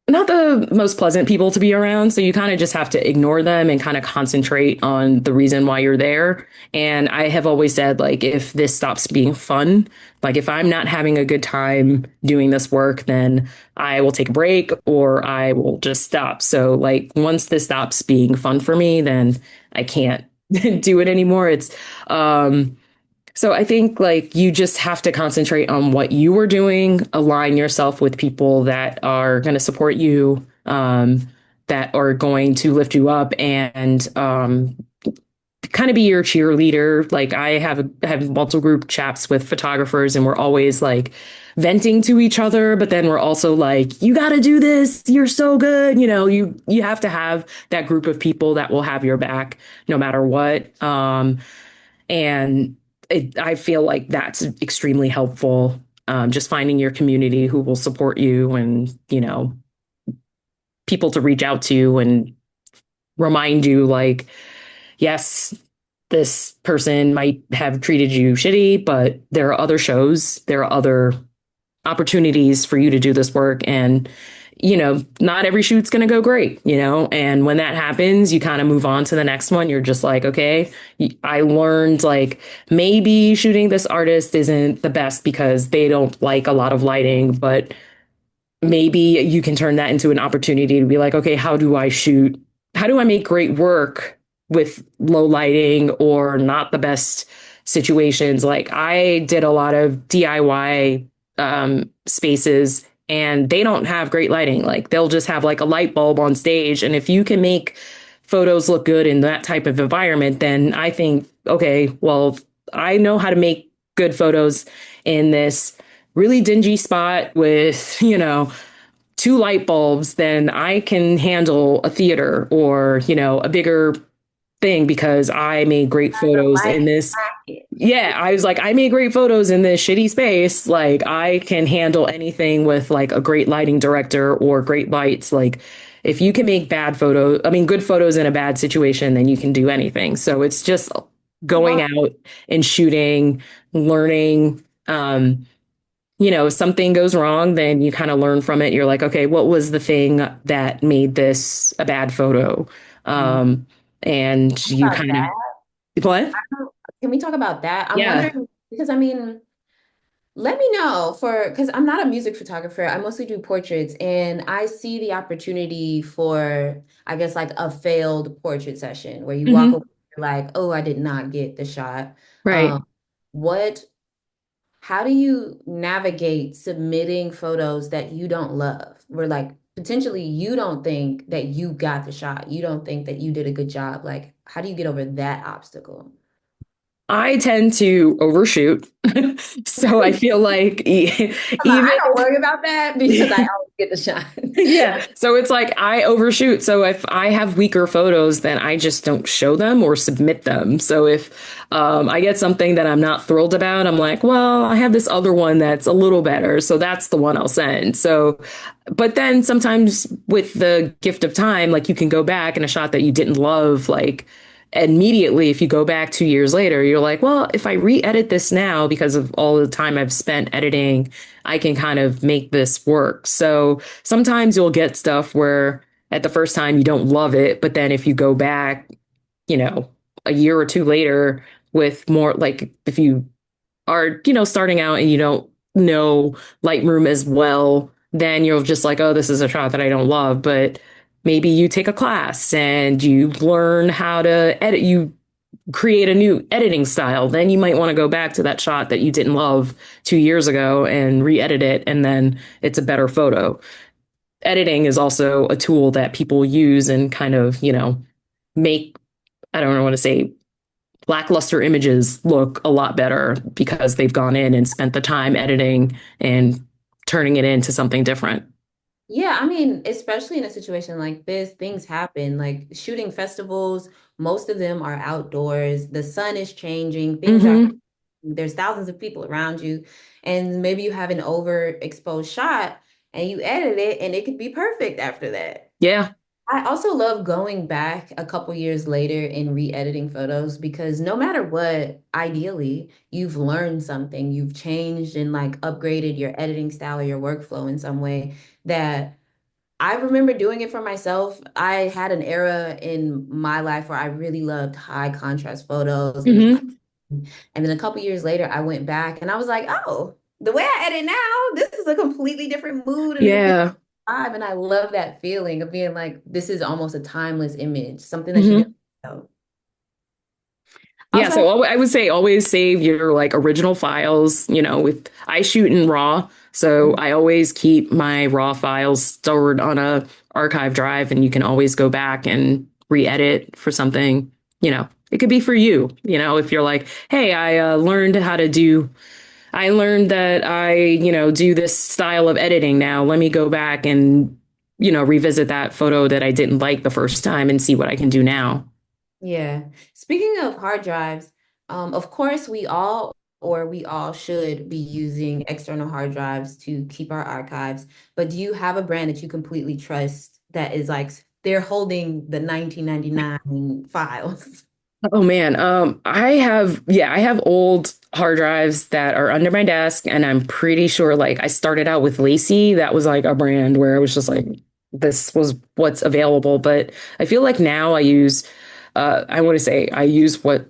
not the most pleasant people to be around. So you kind of just have to ignore them and kind of concentrate on the reason why you're there. And I have always said, like, if this stops being fun, like if I'm not having a good time doing this work, then I will take a break or I will just stop. So, like, once this stops being fun for me, then I can't do it anymore. So I think like you just have to concentrate on what you are doing, align yourself with people that are going to support you, that are going to lift you up, and kind of be your cheerleader. Like I have multiple group chats with photographers, and we're always like venting to each other, but then we're also like, you got to do this. You're so good. You have to have that group of people that will have your back no matter what. And I feel like that's extremely helpful. Just finding your community who will support you and, people to reach out to and remind you, like, yes, this person might have treated you shitty, but there are other shows, there are other opportunities for you to do this work. And, not every shoot's going to go great, and when that happens, you kind of move on to the next one. You're just like, okay, I learned like maybe shooting this artist isn't the best because they don't like a lot of lighting, but maybe you can turn that into an opportunity to be like, okay, how do I make great work with low lighting or not the best situations? Like I did a lot of DIY spaces and they don't have great lighting. Like they'll just have like a light bulb on stage. And if you can make photos look good in that type of environment, then I think, okay, well, I know how to make good photos in this really dingy spot with, two light bulbs, then I can handle a theater or, a bigger thing because I made great photos in Light this. jacket. Yeah, I was like, I made great photos in this shitty space. Like, I can handle anything with like a great lighting director or great lights. Like, if you can make bad photos, I mean, good photos in a bad situation, then you can do anything. So it's just going Well, out and shooting, learning. Something goes wrong, then you kind of learn from it. You're like, okay, what was the thing that made this a bad photo? mm, Um, and you about kind that. of, what? Can we talk about that? I'm Yeah. wondering because I mean, let me know because I'm not a music photographer. I mostly do portraits, and I see the opportunity for, I guess, like a failed portrait session where you walk away Hmm. like, oh, I did not get the shot. Right. What How do you navigate submitting photos that you don't love? Where like potentially you don't think that you got the shot. You don't think that you did a good job. Like, how do you get over that obstacle? I tend to overshoot. So I feel like I even don't worry about that because I always get the shot. yeah. So it's like I overshoot. So if I have weaker photos, then I just don't show them or submit them. So if I get something that I'm not thrilled about, I'm like, well, I have this other one that's a little better. So that's the one I'll send. So, but then sometimes with the gift of time, like you can go back and a shot that you didn't love, like immediately, if you go back 2 years later, you're like, well, if I re-edit this now because of all the time I've spent editing, I can kind of make this work. So sometimes you'll get stuff where at the first time you don't love it, but then if you go back, you know, a year or two later with more like if you are, starting out and you don't know Lightroom as well, then you're just like, oh, this is a shot that I don't love. But maybe you take a class and you learn how to edit, you create a new editing style. Then you might want to go back to that shot that you didn't love 2 years ago and re-edit it, and then it's a better photo. Editing is also a tool that people use and kind of, make, I don't want to say lackluster images look a lot better because they've gone in and spent the time editing and turning it into something different. Yeah, I mean, especially in a situation like this, things happen. Like shooting festivals, most of them are outdoors. The sun is changing, things are, Mm-hmm. there's thousands of people around you, and maybe you have an overexposed shot and you edit it and it could be perfect after that. Yeah. I also love going back a couple years later and re-editing photos because no matter what, ideally, you've learned something, you've changed and like upgraded your editing style or your workflow in some way that I remember doing it for myself. I had an era in my life where I really loved high contrast photos. It was my, Mm-hmm. and then a couple years later, I went back and I was like, oh, the way I edit now, this is a completely different mood and a different Yeah. vibe. And I love that feeling of being like, this is almost a timeless image, something that you didn't Mm-hmm. know. Yeah, Also, so I would say always save your like original files, with I shoot in RAW, so I always keep my RAW files stored on a archive drive and you can always go back and re-edit for something, It could be for you, if you're like, "Hey, I learned that do this style of editing now. Let me go back and, revisit that photo that I didn't like the first time and see what I can do now." yeah. Speaking of hard drives, of course, we all should be using external hard drives to keep our archives. But do you have a brand that you completely trust that is like they're holding the 1999 files? Oh man, I have old hard drives that are under my desk, and I'm pretty sure like I started out with Lacey. That was like a brand where it was just like this was what's available. But I feel like now I want to say I use what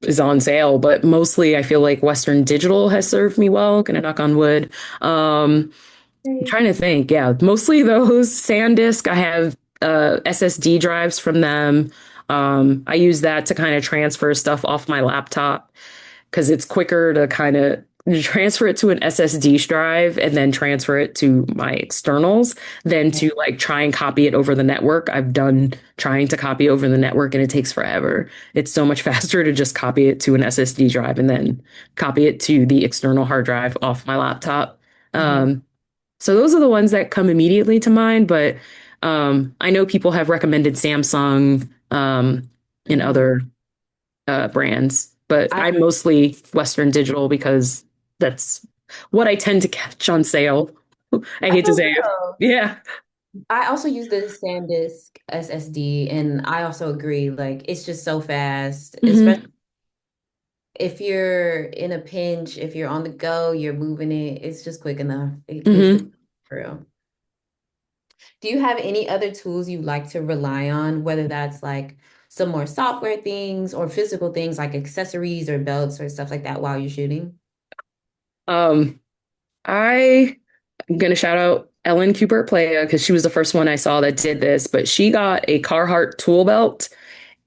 is on sale, but mostly I feel like Western Digital has served me well. Gonna knock on wood. I'm Okay. trying to think. Yeah, mostly those SanDisk. I have SSD drives from them. I use that to kind of transfer stuff off my laptop because it's quicker to kind of transfer it to an SSD drive and then transfer it to my externals than to like try and copy it over the network. I've done trying to copy over the network and it takes forever. It's so much faster to just copy it to an SSD drive and then copy it to the external hard drive off my laptop. Mhm. So those are the ones that come immediately to mind, but I know people have recommended Samsung. and Mhm. other brands. But I I'm mostly Western digital because that's what I tend to catch on sale. I hate to for say it. real. Yeah. I also use the SanDisk SSD, and I also agree. Like, it's just so fast, especially Hmm. if you're in a pinch, if you're on the go, you're moving it. It's just quick enough. It gets the Hmm. for real. Do you have any other tools you like to rely on, whether that's like some more software things or physical things like accessories or belts or stuff like that while you're shooting? Um, I'm gonna shout out Ellen Cooper Playa because she was the first one I saw that did this, but she got a Carhartt tool belt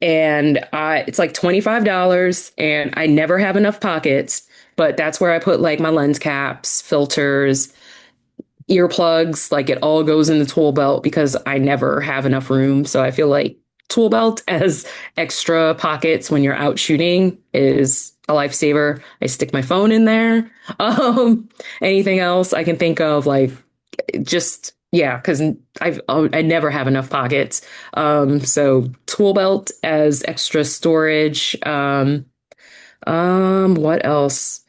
and it's like $25 and I never have enough pockets, but that's where I put like my lens caps, filters, earplugs, like it all goes in the tool belt because I never have enough room. So I feel like tool belt as extra pockets when you're out shooting is a lifesaver. I stick my phone in there. Anything else I can think of, like just yeah, because I never have enough pockets. So tool belt as extra storage. What else?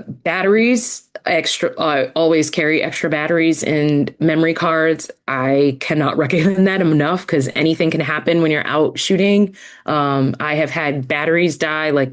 Batteries, extra, always carry extra batteries and memory cards. I cannot recommend that enough because anything can happen when you're out shooting. I have had batteries die like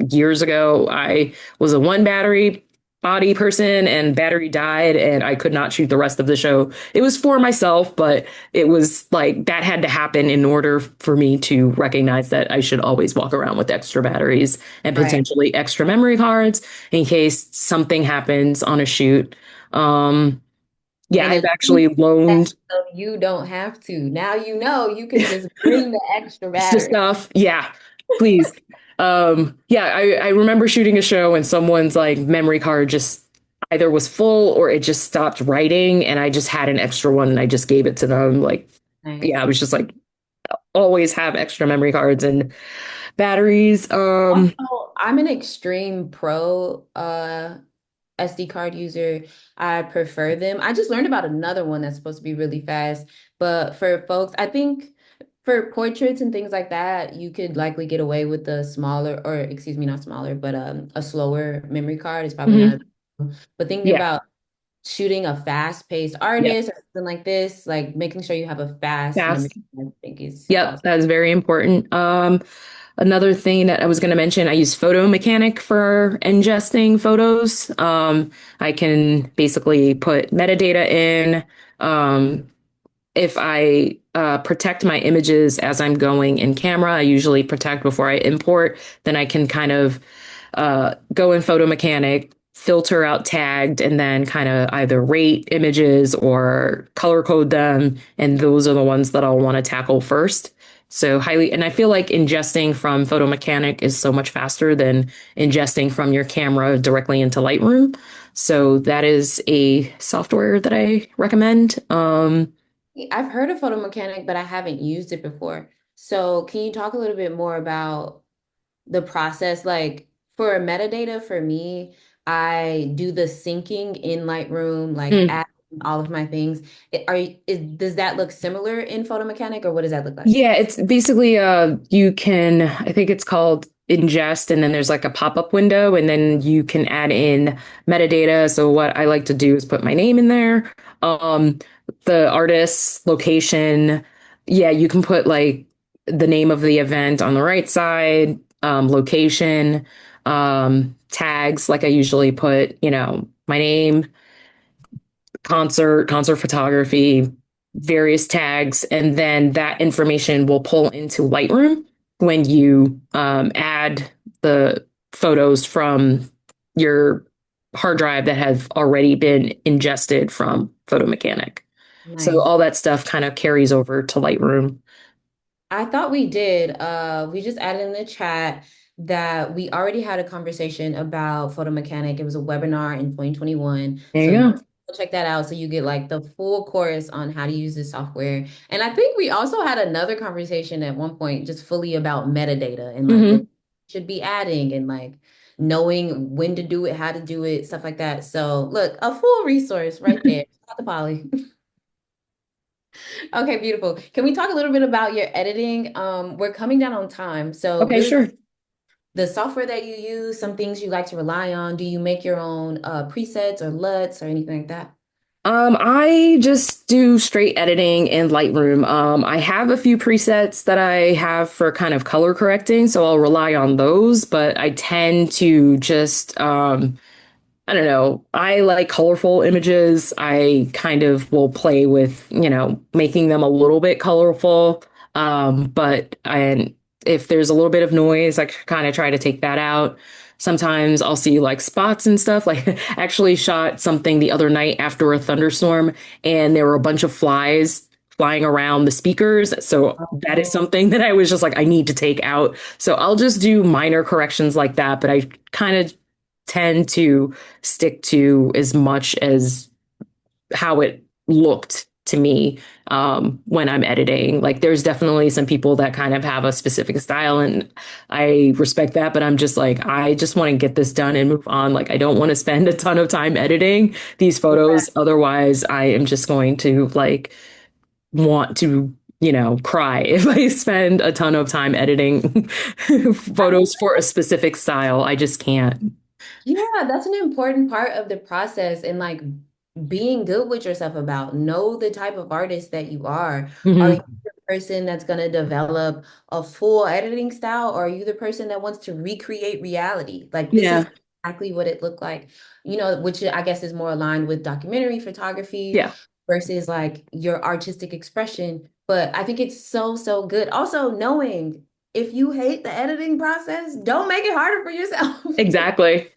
years ago. I was a one battery body person and battery died and I could not shoot the rest of the show. It was for myself, but it was like that had to happen in order for me to recognize that I should always walk around with extra batteries and Right. potentially extra memory cards in case something happens on a shoot. Um, yeah, And I've it's actually loaned so you don't have to. Now you know you can just bring the extra extra battery. stuff. Yeah, please. Yeah, I remember shooting a show and someone's like memory card just either was full or it just stopped writing and I just had an extra one and I just gave it to them. Like, yeah, Nice. I was just like always have extra memory cards and batteries. Also, I'm an extreme pro SD card user. I prefer them. I just learned about another one that's supposed to be really fast. But for folks, I think for portraits and things like that, you could likely get away with the smaller, or excuse me, not smaller, but a slower memory card is probably not Mhm. a but thinking Yeah, about shooting a fast-paced yep, artist or something like this, like making sure you have a fast memory, fast. I think is Yep, also that is very important. Another thing that I was going to mention, I use Photo Mechanic for ingesting photos. I can basically put metadata in. Um, if I protect my images as I'm going in camera, I usually protect before I import, then I can kind of go in Photo Mechanic, filter out tagged, and then kind of either rate images or color code them. And those are the ones that I'll want to tackle first. So highly, and I feel like ingesting from Photo Mechanic is so much faster than ingesting from your camera directly into Lightroom. So that is a software that I recommend. I've heard of Photo Mechanic, but I haven't used it before. So can you talk a little bit more about the process? Like for metadata, for me, I do the syncing in Lightroom, like Mm. add all of my things. Does that look similar in Photo Mechanic, or what does that look like? Yeah, it's basically you can I think it's called ingest and then there's like a pop-up window and then you can add in metadata. So what I like to do is put my name in there, um the artist, location. Yeah, you can put like the name of the event on the right side, location, tags like I usually put, my name, concert photography, various tags, and then that information will pull into Lightroom when you add the photos from your hard drive that have already been ingested from Photo Mechanic. So Nice. all that stuff kind of carries over to Lightroom. I thought we did. We just added in the chat that we already had a conversation about photo mechanic. It was a webinar in 2021. There So you go. check that out so you get like the full course on how to use this software. And I think we also had another conversation at one point just fully about metadata and like what Hmm. should be adding and like knowing when to do it, how to do it, stuff like that. So look, a full resource right there. Shout out to Polly. Okay, beautiful. Can we talk a little bit about your editing? We're coming down on time. So Okay, really sure. the software that you use, some things you like to rely on. Do you make your own presets or LUTs or anything like that? I just do straight editing in Lightroom. I have a few presets that I have for kind of color correcting, so I'll rely on those, but I tend to just I don't know. I like colorful images. I kind of will play with, making them a little bit colorful. But and if there's a little bit of noise, I kind of try to take that out. Sometimes I'll see like spots and stuff. Like actually shot something the other night after a thunderstorm, and there were a bunch of flies flying around the speakers. So that is Oh, something that I was just like, I need to take out. So I'll just do minor corrections like that. But I kind of tend to stick to as much as how it looked to me when I'm editing. Like, there's definitely some people that kind of have a specific style, and I respect that. But I'm just like, I just want to get this done and move on. Like, I don't want to spend a ton of time editing these photos. Otherwise, I am just going to like want to. Cry if I spend a ton of time editing I think photos for a specific style. I just can't. yeah, that's an important part of the process and like being good with yourself about know the type of artist that you are. Are you Mhm. the person that's going to develop a full editing style, or are you the person that wants to recreate reality? Like this is Yeah. exactly what it looked like, which I guess is more aligned with documentary photography Yeah. versus like your artistic expression. But I think it's so, so good. Also, knowing if you hate the editing process, don't make it harder for yourself. Exactly.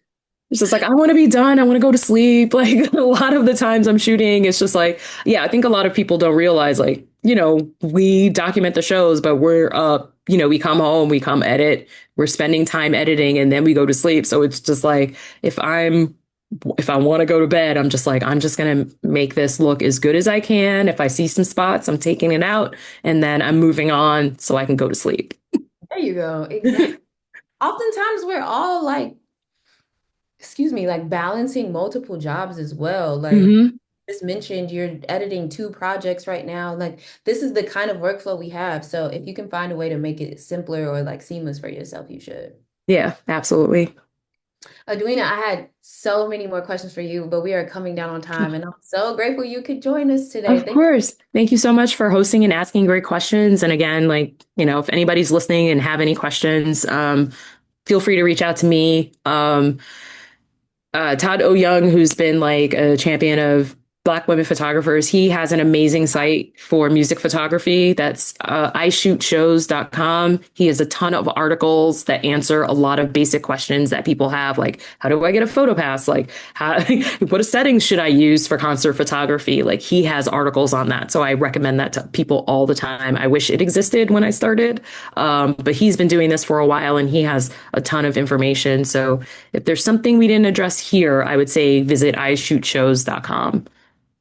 It's just like, I want to be done. I want to go to sleep. Like a lot of the times I'm shooting, it's just like, yeah, I think a lot of people don't realize, like, we document the shows, but we're up, we come home, we come edit, we're spending time editing, and then we go to sleep. So it's just like, if I want to go to bed, I'm just like, I'm just going to make this look as good as I can. If I see some spots, I'm taking it out, and then I'm moving on so I can go to sleep. There you go. Exactly. Oftentimes we're all like, excuse me, like balancing multiple jobs as well. Like Hmm. just mentioned, you're editing two projects right now. Like this is the kind of workflow we have. So if you can find a way to make it simpler or like seamless for yourself, you should. Yeah, absolutely. Edwina, I had so many more questions for you, but we are coming down on time, and I'm so grateful you could join us today. Of Thank course. Thank you so much for hosting and asking great questions. And again, like, if anybody's listening and have any questions, feel free to reach out to me. Todd O. Young, who's been like a champion of Black women photographers, he has an amazing site for music photography. That's ishootShows.com. He has a ton of articles that answer a lot of basic questions that people have, like, how do I get a photo pass? Like, what settings should I use for concert photography? Like, he has articles on that. So I recommend that to people all the time. I wish it existed when I started, but he's been doing this for a while and he has a ton of information. So if there's something we didn't address here, I would say visit ishootShows.com.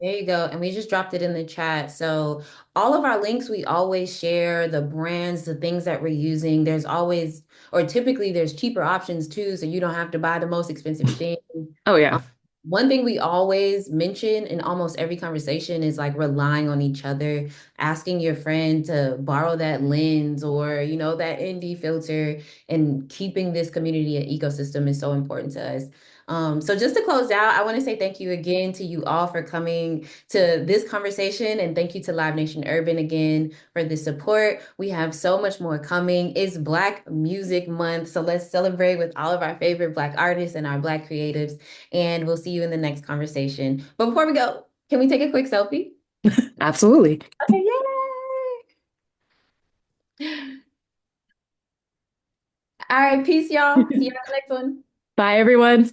There you go. And we just dropped it in the chat. So all of our links, we always share the brands, the things that we're using. There's always, or typically there's cheaper options too, so you don't have to buy the most expensive thing. Oh, Um, yeah. one thing we always mention in almost every conversation is like relying on each other, asking your friend to borrow that lens or, that ND filter, and keeping this community and ecosystem is so important to us. So just to close out, I want to say thank you again to you all for coming to this conversation, and thank you to Live Nation Urban again for the support. We have so much more coming. It's Black Music Month, so let's celebrate with all of our favorite Black artists and our Black creatives, and we'll see you in the next conversation. But before we go, can we take a quick selfie? Absolutely. Okay, yay! All right, peace, y'all. See you on the next one. Bye, everyone.